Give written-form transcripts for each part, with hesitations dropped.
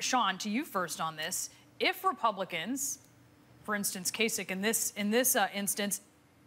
Sean, to you first on this. If Republicans, for instance, Kasich in this instance,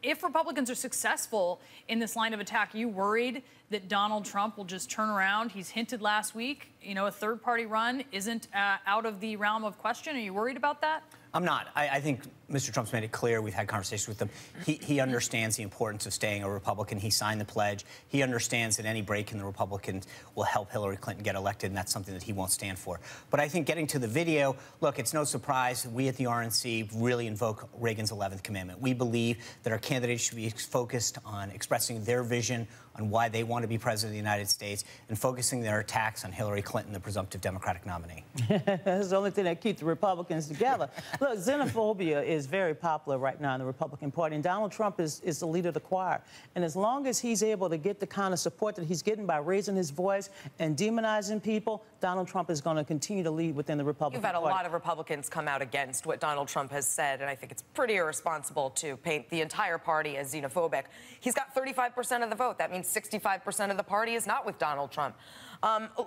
if Republicans are successful in this line of attack, are you worried that Donald Trump will just turn around? He's hinted last week, a third-party run isn't out of the realm of question. Are you worried about that? I'm not. I think Mr. Trump's made it clear. We've had conversations with him. He understands the importance of staying a Republican. He signed the pledge. He understands that any break in the Republicans will help Hillary Clinton get elected, and that's something that he won't stand for. But I think getting to the video, look, it's no surprise we at the RNC really invoke Reagan's 11th commandment. We believe that our candidates should be focused on expressing their vision on why they want to be president of the United States and focusing their attacks on Hillary Clinton, the presumptive Democratic nominee. That's the only thing that keeps the Republicans together. Look, xenophobia is very popular right now in the Republican Party, and Donald Trump is the leader of the choir. And as long as he's able to get the kind of support that he's getting by raising his voice and demonizing people, Donald Trump is going to continue to lead within the Republican Party. You've had a lot of Republicans come out against what Donald Trump has said, and I think it's pretty irresponsible to paint the entire party as xenophobic. He's got 35% of the vote. That means 65% of the party is not with Donald Trump.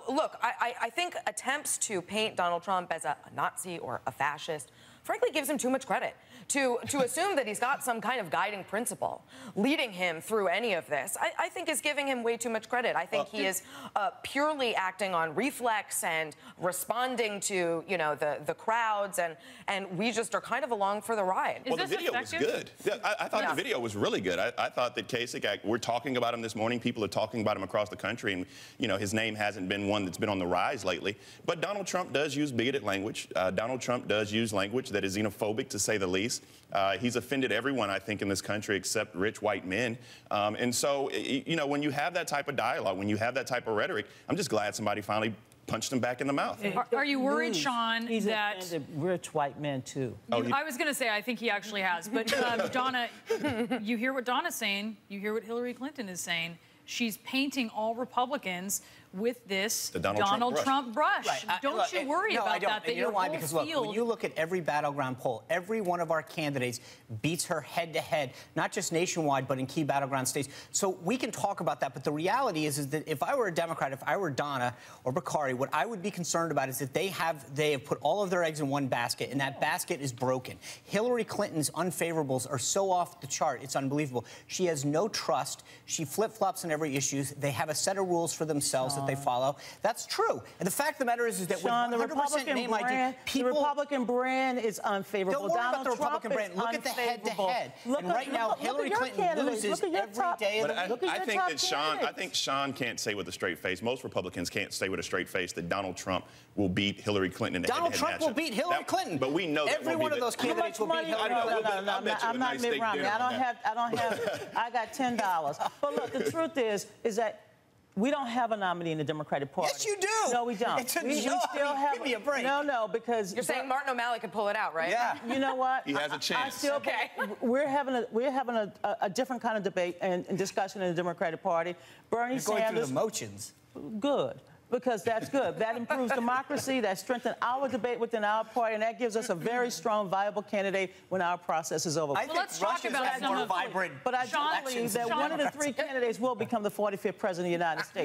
Look, I think attempts to paint Donald Trump as a Nazi or a fascist frankly gives him too much credit. To assume that he's got some kind of guiding principle leading him through any of this, I think is giving him way too much credit. I think he is purely acting on reflex and responding to, the crowds, and we just are kind of along for the ride. Well, the video was good. Yeah, I thought the video was really good. I thought that Kasich, we're talking about him this morning. People are talking about him across the country, and, his name hasn't been one that's been on the rise lately. But Donald Trump does use bigoted language. Donald Trump does use language that is xenophobic, to say the least. He's offended everyone, I think, in this country except rich white men. And so, when you have that type of dialogue, when you have that type of rhetoric, I'm just glad somebody finally punched him back in the mouth. Are you worried, Sean, he's that... offended rich white men, too. I was going to say, I think he actually has. But, Donna, you hear what Donna's saying. You hear what Hillary Clinton is saying. She's painting all Republicans with this Donald Trump brush. Right. Don't you worry about that? And you know why? Because look, when you look at every battleground poll, every one of our candidates beats her head-to-head, not just nationwide, but in key battleground states. So we can talk about that, but the reality is that if I were a Democrat, if I were Donna or Bakari, what I would be concerned about is that they have put all of their eggs in one basket, and that basket is broken. Hillary Clinton's unfavorables are so off the chart, it's unbelievable. She has no trust. She flip-flops on every issue. They have a set of rules for themselves that they follow. That's true. And the fact of the matter is that Sean, with 100% name ID, people... The Republican brand is unfavorable. Don't worry about the Republican brand. Look at the head-to-head. And right now, Hillary Clinton loses every day of the week. I think Sean can't say with a straight face, most Republicans can't say with a straight face that Donald Trump will beat Hillary Clinton in a head-to-head matchup. Donald Trump will beat Hillary Clinton. But we know every one of those candidates will beat Hillary Clinton. I'm not Mitt Romney. I got $10. But look, the truth is that we don't have a nominee in the Democratic Party. Yes, you do. No, we don't. It's a we joke. still have. Give me a break. No, because you're saying Martin O'Malley could pull it out, right? Yeah. You know what? He has a chance. We're having a different kind of debate and discussion in the Democratic Party. Bernie Sanders. Going through the motions. Good. Because that's good. That improves democracy, that strengthens our debate within our party, and that gives us a very strong, viable candidate when our process is over. I think Russia's had more vibrant. But I do believe that one of the three candidates will become the 45th president of the United States.